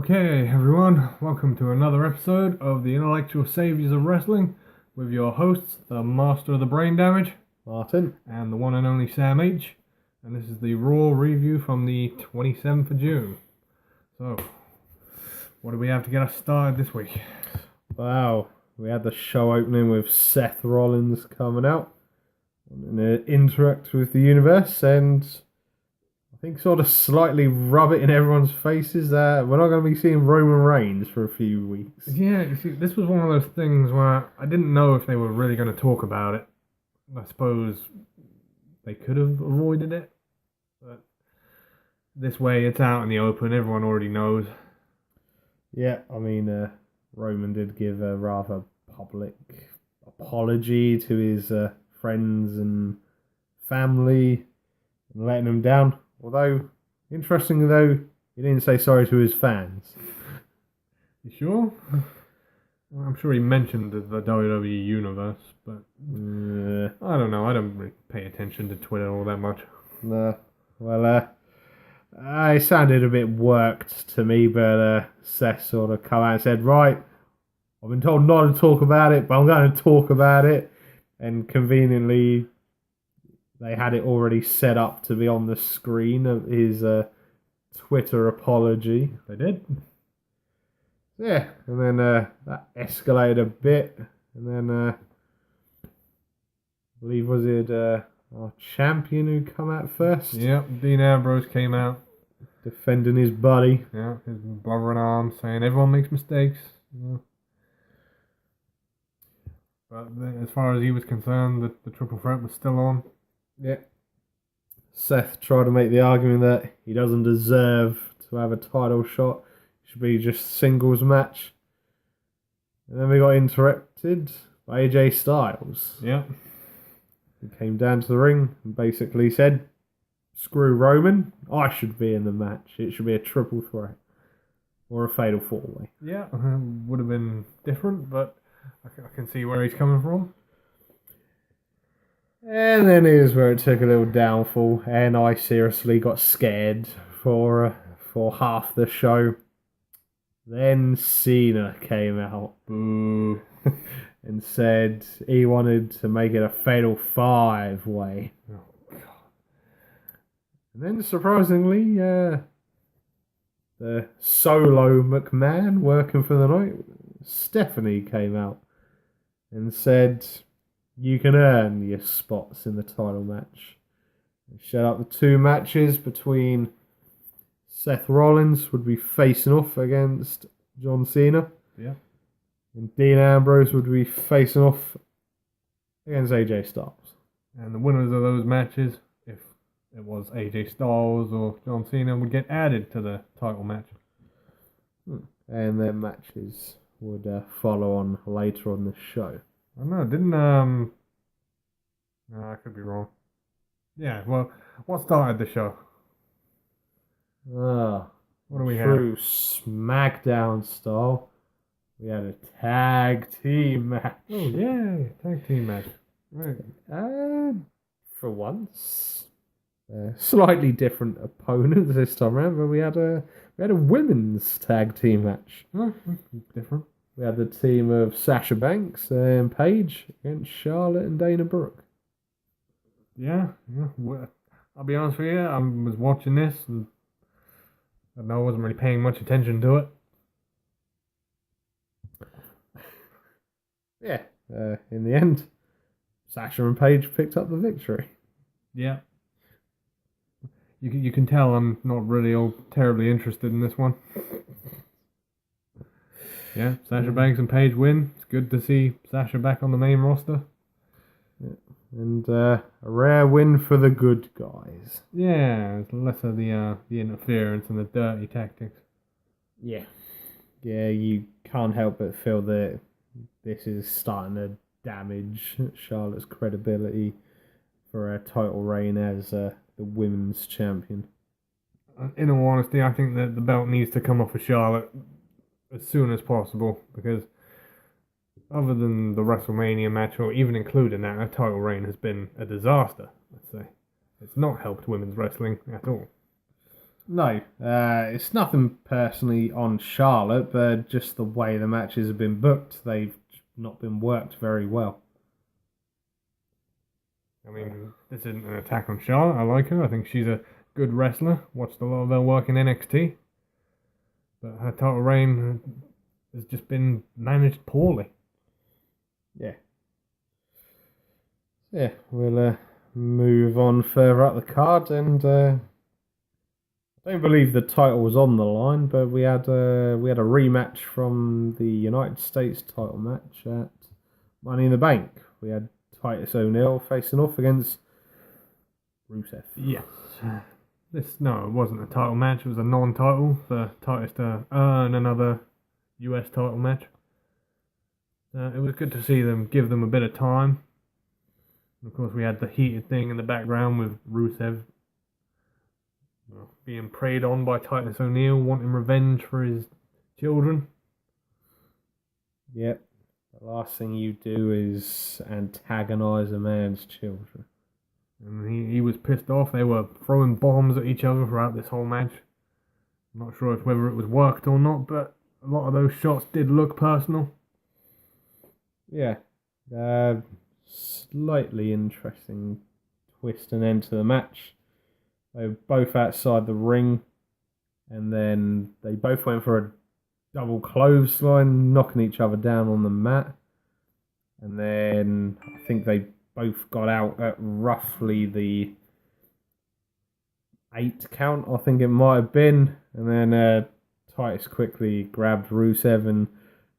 Okay, everyone, welcome to another episode of the Intellectual Saviors of Wrestling with your hosts, the Master of the Brain Damage, Martin. and the one and only Sam H. And this is the Raw review from the 27th of June. So, what do we have to get us started this week? Wow, we had the show opening with Seth Rollins coming out and interact with the universe and I think sort of slightly rub it in everyone's faces that we're not going to be seeing Roman Reigns for a few weeks. Yeah, you see, this was one of those things where I didn't know if they were really going to talk about it. I suppose they could have avoided it, but this way it's out in the open, everyone already knows. Yeah, I mean, Roman did give a rather public apology to his friends and family and letting them down. Although, interestingly though, he didn't say sorry to his fans. You sure? Well, I'm sure he mentioned the WWE Universe, but I don't know. I don't really pay attention to Twitter all that much. No. Well, it sounded a bit worked to me, but Seth sort of come out and said, right, I've been told not to talk about it, but I'm going to talk about it. And conveniently, they had it already set up to be on the screen of his Twitter apology. They did. Yeah, and then that escalated a bit, and then I believe was it our champion who come out first? Yep, Dean Ambrose came out. Defending his buddy. Yeah, his brother-in-arms, saying everyone makes mistakes. Yeah. But as far as he was concerned, the triple threat was still on. Yeah. Seth tried to make the argument that he doesn't deserve to have a title shot. It should be just singles match. And then we got interrupted by AJ Styles. Yeah. He came down to the ring and basically said, screw Roman, I should be in the match. It should be a triple threat. Or a fatal four-way. Yeah, would have been different, but I can see where he's coming from. And then here's where it took a little downfall, and I seriously got scared for half the show. Then Cena came out, boo, and said he wanted to make it a fatal five-way. Oh, God. And then surprisingly, the solo McMahon working for the night, Stephanie came out and said, you can earn your spots in the title match. And showed up the two matches between Seth Rollins would be facing off against John Cena. Yeah. And Dean Ambrose would be facing off against AJ Styles. And the winners of those matches, if it was AJ Styles or John Cena, would get added to the title match. And their matches would follow on later on the show. I don't know, didn't, no, I could be wrong. Yeah, well, what started the show? What do we have? True SmackDown style. We had a tag team match. Oh, yeah, tag team match. Right. For once. Slightly different opponents this time around, but we had a women's tag team match. Oh, different. We had the team of Sasha Banks and Paige against Charlotte and Dana Brooke. Yeah. Well, I'll be honest with you, I was watching this and I wasn't really paying much attention to it. Yeah, in the end, Sasha and Paige picked up the victory. Yeah. You can tell I'm not really all terribly interested in this one. Yeah, Sasha Banks and Paige win. It's good to see Sasha back on the main roster. Yeah. And a rare win for the good guys. Yeah, it's less of the interference and the dirty tactics. Yeah. Yeah, you can't help but feel that this is starting to damage Charlotte's credibility for her title reign as the women's champion. In all honesty, I think that the belt needs to come off of Charlotte as soon as possible, because other than the WrestleMania match, or even including that, her title reign has been a disaster, let's say. It's not helped women's wrestling at all. No, it's nothing personally on Charlotte, but just the way the matches have been booked, they've not been worked very well. I mean, this isn't an attack on Charlotte. I like her. I think she's a good wrestler. Watched a lot of her work in NXT. But her title reign has just been managed poorly. Yeah. Yeah, we'll move on further up the card, and I don't believe the title was on the line, but we had a rematch from the United States title match at Money in the Bank. We had Titus O'Neil facing off against Rusev. Yes. No, it wasn't a title match. It was a non-title for Titus to earn another US title match. It was good to see them give them a bit of time. Of course, we had the heated thing in the background with Rusev being preyed on by Titus O'Neil, wanting revenge for his children. Yep. The last thing you do is antagonize a man's children. And he was pissed off. They were throwing bombs at each other throughout this whole match. I'm not sure whether it was worked or not, but a lot of those shots did look personal. Yeah. Slightly interesting twist and end to the match. They were both outside the ring, and then they both went for a double clothesline, knocking each other down on the mat. And then I think they both got out at roughly the 8 count, I think it might have been. And then Titus quickly grabbed Rusev and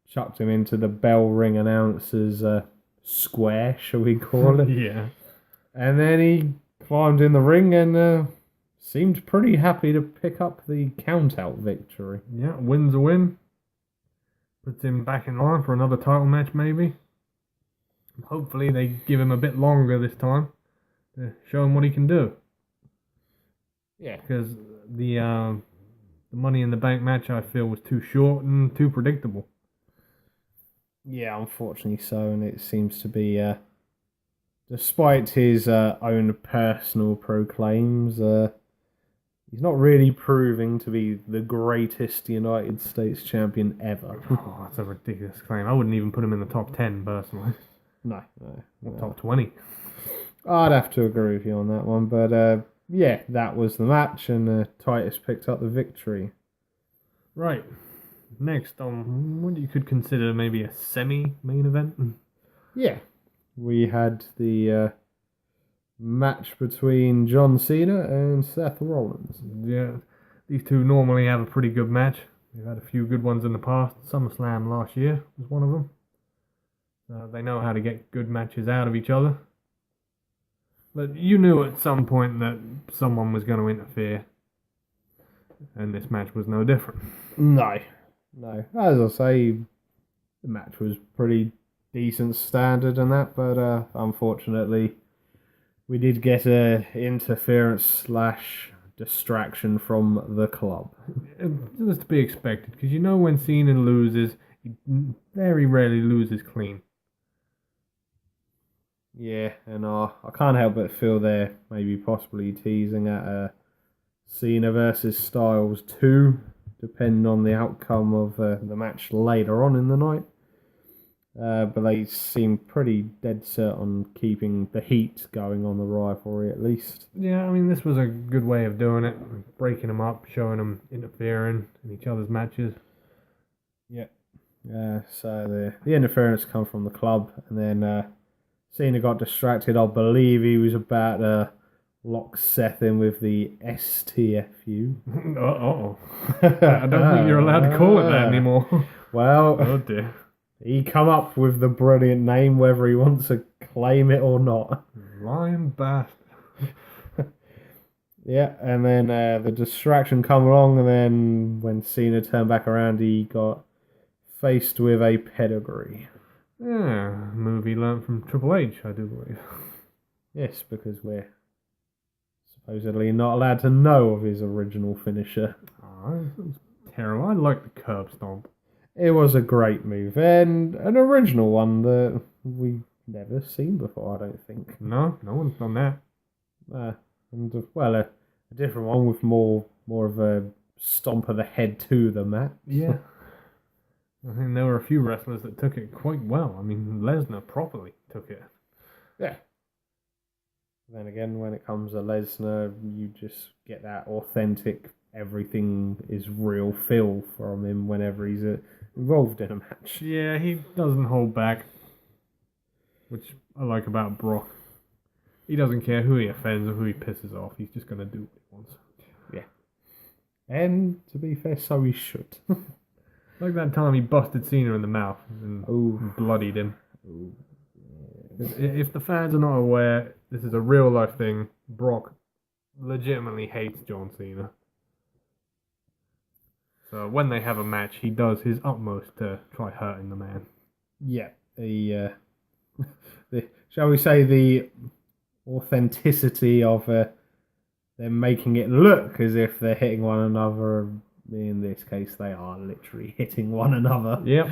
chucked him into the bell ring announcer's square, shall we call it? Yeah. And then he climbed in the ring and seemed pretty happy to pick up the count-out victory. Yeah, win's a win. Puts him back in line for another title match, maybe. Hopefully they give him a bit longer this time to show him what he can do. Yeah. Because the Money in the Bank match, I feel, was too short and too predictable. Yeah, unfortunately so, and it seems to be, despite his own personal proclaims, he's not really proving to be the greatest United States champion ever. Oh, that's a ridiculous claim. I wouldn't even put him in the top 10, personally. No. Or top 20. I'd have to agree with you on that one, but yeah, that was the match, and Titus picked up the victory. Right. Next on what you could consider maybe a semi-main event. Yeah, we had the match between John Cena and Seth Rollins. Yeah, these two normally have a pretty good match. They've had a few good ones in the past. SummerSlam last year was one of them. They know how to get good matches out of each other. But you knew at some point that someone was going to interfere. And this match was no different. No. As I say, the match was pretty decent standard and that, but unfortunately, we did get a interference / distraction from the club. It was to be expected, because you know when Cena loses, he very rarely loses clean. Yeah, and I can't help but feel they're maybe possibly teasing at Cena versus Styles 2, depending on the outcome of the match later on in the night. But they seem pretty dead set on keeping the heat going on the rivalry, at least. Yeah, I mean, this was a good way of doing it. Breaking them up, showing them interfering in each other's matches. Yeah. So the interference come from the club, and then Cena got distracted. I believe he was about to lock Seth in with the STFU. Uh-oh. I don't think you're allowed to call it that anymore. Well, Oh dear. he come up with the brilliant name, whether he wants to claim it or not. Lying bastard. Yeah, and then the distraction come along, and then when Cena turned back around, he got faced with a pedigree. Yeah, movie learnt from Triple H, I do believe. Yes, because we're supposedly not allowed to know of his original finisher. Oh, that was terrible. I like the curb stomp. It was a great move, and an original one that we've never seen before, I don't think. No one's done that. And, well, a different one with more more of a stomp of the head to the match. Yeah. I think there were a few wrestlers that took it quite well. I mean, Lesnar properly took it. Yeah. Then again, when it comes to Lesnar, you just get that authentic, everything is real feel from him whenever he's involved in a match. Yeah, he doesn't hold back, which I like about Brock. He doesn't care who he offends or who he pisses off. He's just going to do what he wants. Yeah. And to be fair, so he should. Like that time he busted Cena in the mouth and bloodied him. Ooh. If the fans are not aware, this is a real life thing. Brock legitimately hates John Cena. So when they have a match, he does his utmost to try hurting the man. Yeah. Shall we say the authenticity of them making it look as if they're hitting one another. In this case, they are literally hitting one another. Yep.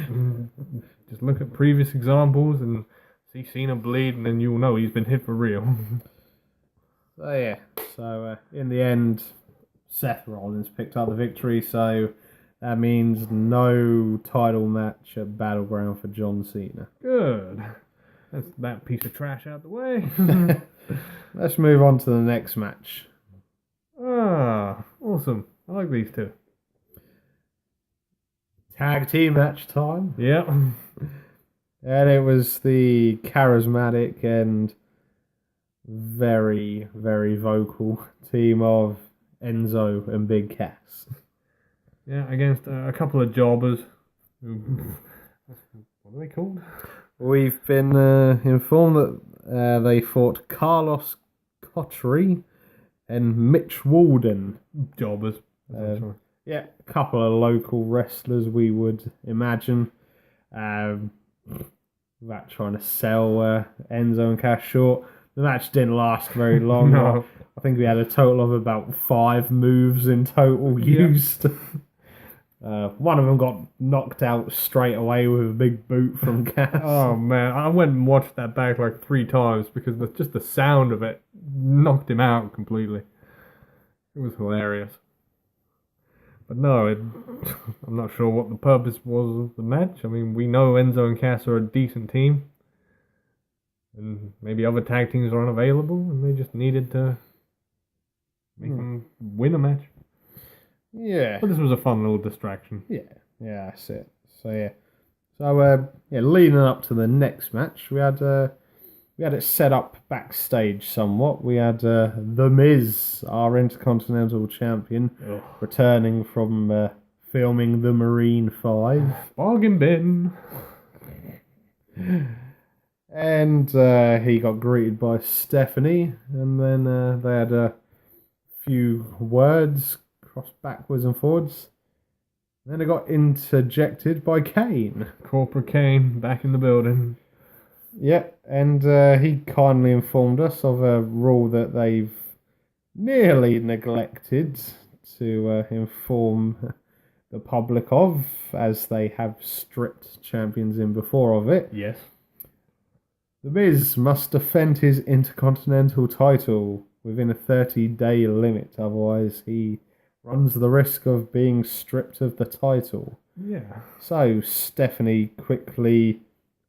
Just look at previous examples and see Cena bleed, and then you'll know he's been hit for real. So yeah. So in the end, Seth Rollins picked up the victory. So that means no title match at Battleground for John Cena. Good. That's that piece of trash out the way. Let's move on to the next match. Ah, awesome. I like these two. Tag team match time. Yep. And it was the charismatic and very, very vocal team of Enzo and Big Cass. Yeah, against a couple of jobbers. What are they called? We've been informed that they fought Carlos Cottery and Mitch Walden. Jobbers. Yeah, a couple of local wrestlers, we would imagine. That trying to sell Enzo and Cass short. The match didn't last very long. No. I think we had a total of about 5 moves in total used. One of them got knocked out straight away with a big boot from Cass. Oh man, I went and watched that back like 3 times because just the sound of it knocked him out completely. It was hilarious. But no, I'm not sure what the purpose was of the match. I mean, we know Enzo and Cass are a decent team. And maybe other tag teams are unavailable and they just needed to make them win a match. Yeah. But this was a fun little distraction. Yeah, that's it. So leading up to the next match, we had it set up backstage somewhat. We had The Miz, our Intercontinental Champion, returning from filming the Marine 5. Bargain bin. And he got greeted by Stephanie, and then they had a few words crossed backwards and forwards. Then it got interjected by Kane. Corporate Kane back in the building. Yeah, and he kindly informed us of a rule that they've nearly neglected to inform the public of, as they have stripped champions in before of it. Yes. The Miz must defend his Intercontinental title within a 30-day limit, otherwise he runs the risk of being stripped of the title. Yeah. So Stephanie quickly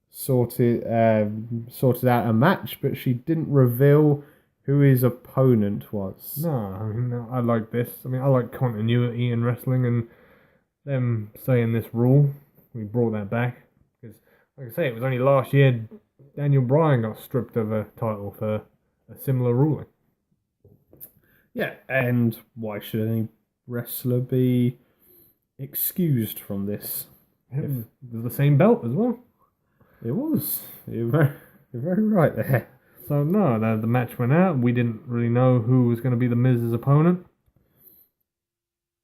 sorted out a match, but she didn't reveal who his opponent was. No, I mean, I like this. I mean, I like continuity in wrestling, and them saying this rule, we brought that back. Because, like I say, it was only last year Daniel Bryan got stripped of a title for a similar ruling. Yeah, and why should any wrestler be excused from this? It was the same belt as well. It was. You're very right there. So, no, the match went out. We didn't really know who was going to be the Miz's opponent.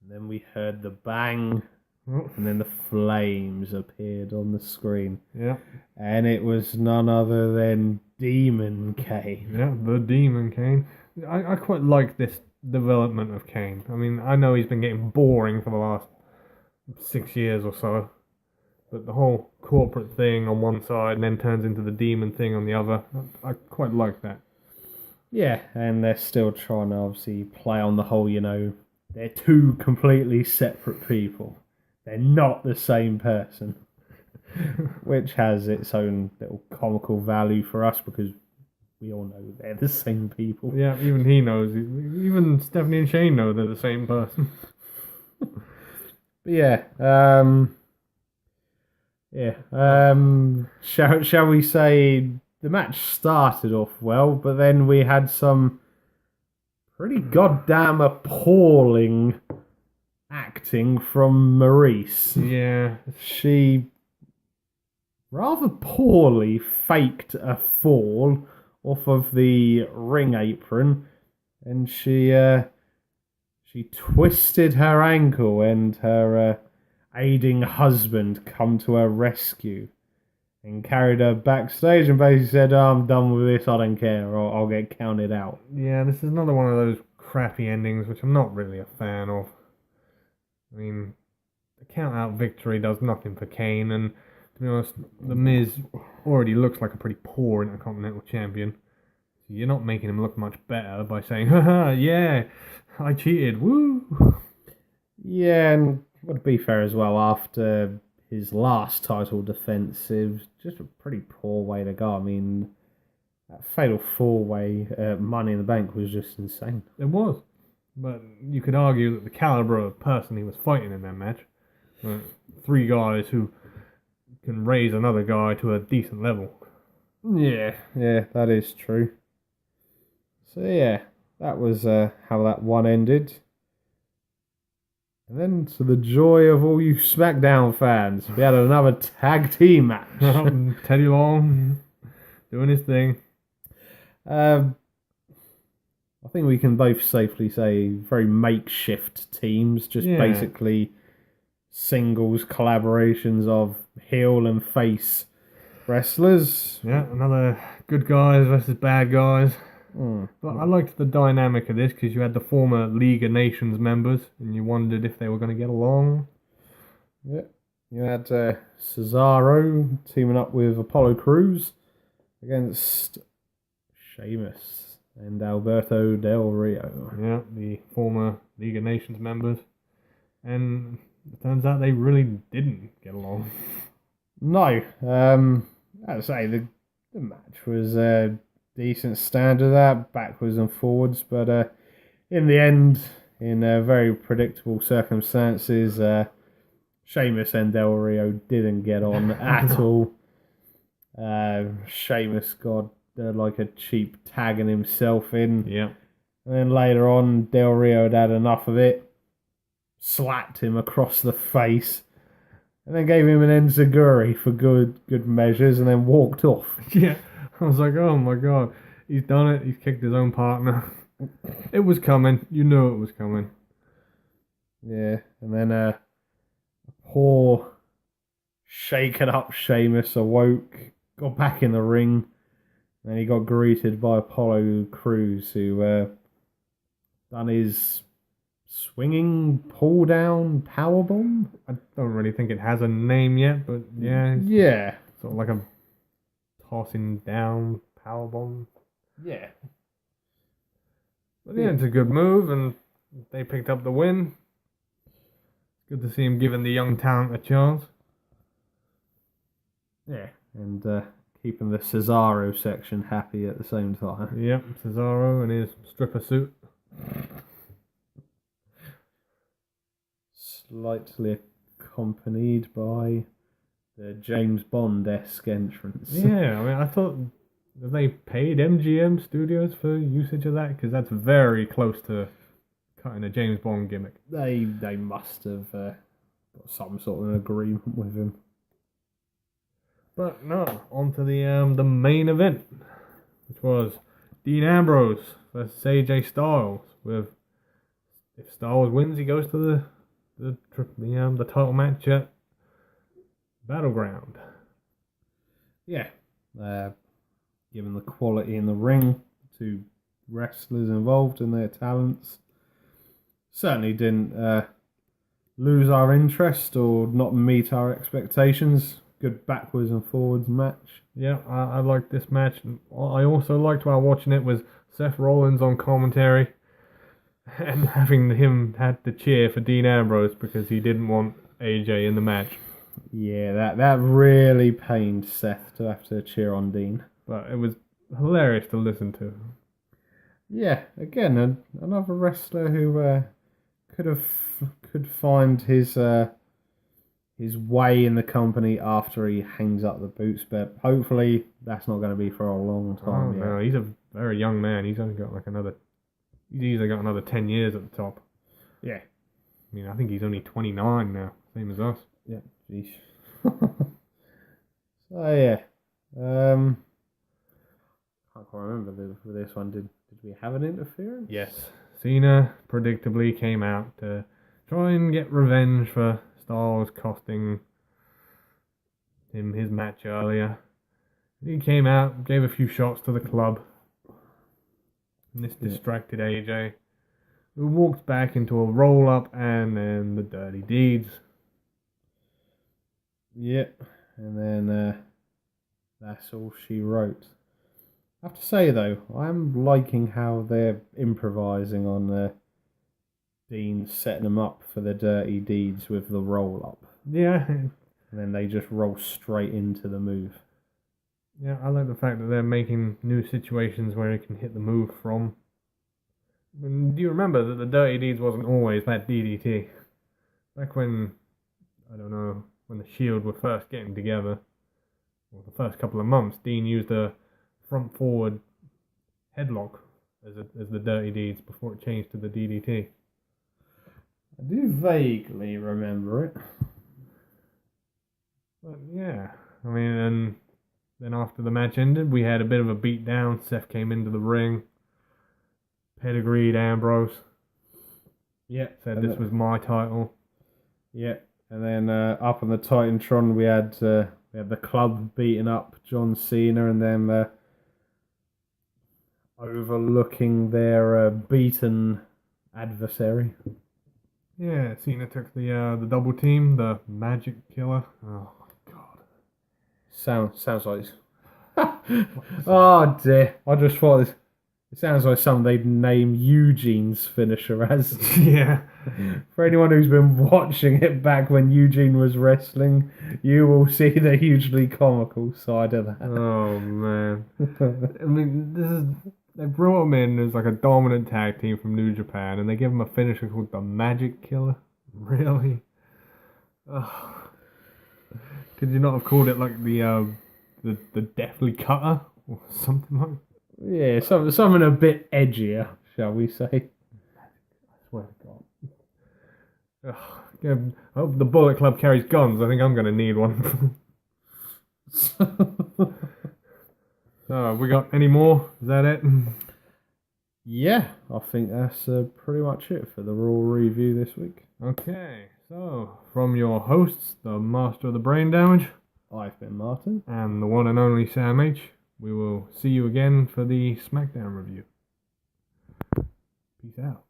And then we heard the bang, and then the flames appeared on the screen. Yeah. And it was none other than Demon Kane. Yeah, the Demon Kane. I quite like this development of Kane. I mean, I know he's been getting boring for the last 6 years or so. But the whole corporate thing on one side and then turns into the demon thing on the other, I quite like that. Yeah, and they're still trying to obviously play on the whole, they're two completely separate people. They're not the same person, which has its own little comical value for us because we all know they're the same people. Yeah, even he knows. Even Stephanie and Shane know they're the same person. But yeah, shall we say the match started off well, but then we had some pretty goddamn appalling acting from Maurice. Yeah. She rather poorly faked a fall off of the ring apron, and she twisted her ankle, and her aiding husband come to her rescue and carried her backstage and basically said, "Oh, I'm done with this, I don't care, or I'll get counted out." Yeah, this is another one of those crappy endings, which I'm not really a fan of. I mean, the count-out victory does nothing for Kane, and to be honest, The Miz already looks like a pretty poor Intercontinental Champion. So you're not making him look much better by saying, haha, yeah, I cheated, woo! Yeah, and to be fair as well, after his last title defense, it was just a pretty poor way to go. I mean, that fatal four-way Money in the Bank was just insane. It was. But you could argue that the caliber of person he was fighting in that match, three guys who can raise another guy to a decent level. Yeah, that is true. So yeah, that was how that one ended. And then, to the joy of all you SmackDown fans, we had another tag team match. Teddy Long doing his thing. I think we can both safely say very makeshift teams, just basically singles collaborations of heel and face wrestlers. Yeah, another good guys versus bad guys. But I liked the dynamic of this because you had the former League of Nations members and you wondered if they were going to get along. Yeah, you had Cesaro teaming up with Apollo Crews against Sheamus and Alberto Del Rio. Yeah, the former League of Nations members. And it turns out they really didn't get along. No, I'd say the match was a decent standard of that, backwards and forwards, but in the end, in very predictable circumstances, Sheamus and Del Rio didn't get on at all. Sheamus got like a cheap tagging himself in. Yeah. And then later on, Del Rio had enough of it, slapped him across the face, and then gave him an enziguri for good measures, and then walked off. Yeah, I was like, oh my god, he's done it. He's kicked his own partner. It was coming. You knew it was coming. Yeah, and then a poor, shaken up Sheamus awoke, got back in the ring, and he got greeted by Apollo Crews, who done his swinging pull down powerbomb. I don't really think it has a name yet, but yeah. Yeah. Sort of like a tossing down powerbomb. Yeah. But yeah, it's a good move, and they picked up the win. Good to see him giving the young talent a chance. Yeah, and keeping the Cesaro section happy at the same time. Yep, Cesaro in his stripper suit. Slightly accompanied by the James Bond-esque entrance. Yeah, I mean, I thought that they paid MGM Studios for usage of that, because that's very close to cutting a James Bond gimmick. They must have got some sort of an agreement with him. But no, on to the main event, which was Dean Ambrose versus AJ Styles. With if Styles wins, he goes to the title match at Battleground. Yeah, given the quality in the ring, two wrestlers involved and their talents, certainly didn't lose our interest or not meet our expectations. Good backwards and forwards match. Yeah, I liked this match. I also liked while watching it was Seth Rollins on commentary. and having him had to cheer for Dean Ambrose because he didn't want AJ in the match. Yeah, that really pained Seth to have to cheer on Dean. But it was hilarious to listen to. Yeah, again, another wrestler who could find his way in the company after he hangs up the boots, but hopefully that's not going to be for a long time. No, he's a very young man. He's only got he's either got another 10 years at the top. Yeah. I mean, I think he's only 29 now, same as us. Yeah, geez. So yeah, can't quite remember with this one. Did we have an interference? Yes, Cena predictably came out to try and get revenge for Styles costing him his match earlier. He came out, gave a few shots to the club, and this distracted AJ, who walked back into a roll-up and then the dirty deeds. Yep, and then that's all she wrote. I have to say though, I'm liking how they're improvising on Dean setting them up for the dirty deeds with the roll-up. Yeah. And then they just roll straight into the move. Yeah, I like the fact that they're making new situations where he can hit the move from. Do you remember that the Dirty Deeds wasn't always that DDT? Back when, I don't know, when the Shield were first getting together, or the first couple of months, Dean used a front forward headlock as the Dirty Deeds before it changed to the DDT. I do vaguely remember it. But yeah, I mean, and then after the match ended, we had a bit of a beat down. Seth came into the ring, pedigreed Ambrose. Yeah, said this was my title. Yeah, and then up on the Titantron we had the club beating up John Cena and then overlooking their beaten adversary. Yeah, Cena took the double team, the Magic Killer. Oh my god. Sounds like. Oh dear! I just thought it sounds like something they'd name Eugene's finisher as. Yeah. For anyone who's been watching it back when Eugene was wrestling, you will see the hugely comical side of that. Oh man. I mean, they brought him in as like a dominant tag team from New Japan, and they give him a finisher called the Magic Killer. Really? Oh. Could you not have called it like the Deathly Cutter or something like? Yeah, something a bit edgier, shall we say? I swear to God. Ugh, I hope the Bullet Club carries guns. I think I'm going to need one. So, we got any more? Is that it? Yeah, I think that's pretty much it for the Raw review this week. Okay, so from your hosts, the Master of the Brain Damage, I've been Martin, and the one and only Sam H. We will see you again for the SmackDown review. Peace out.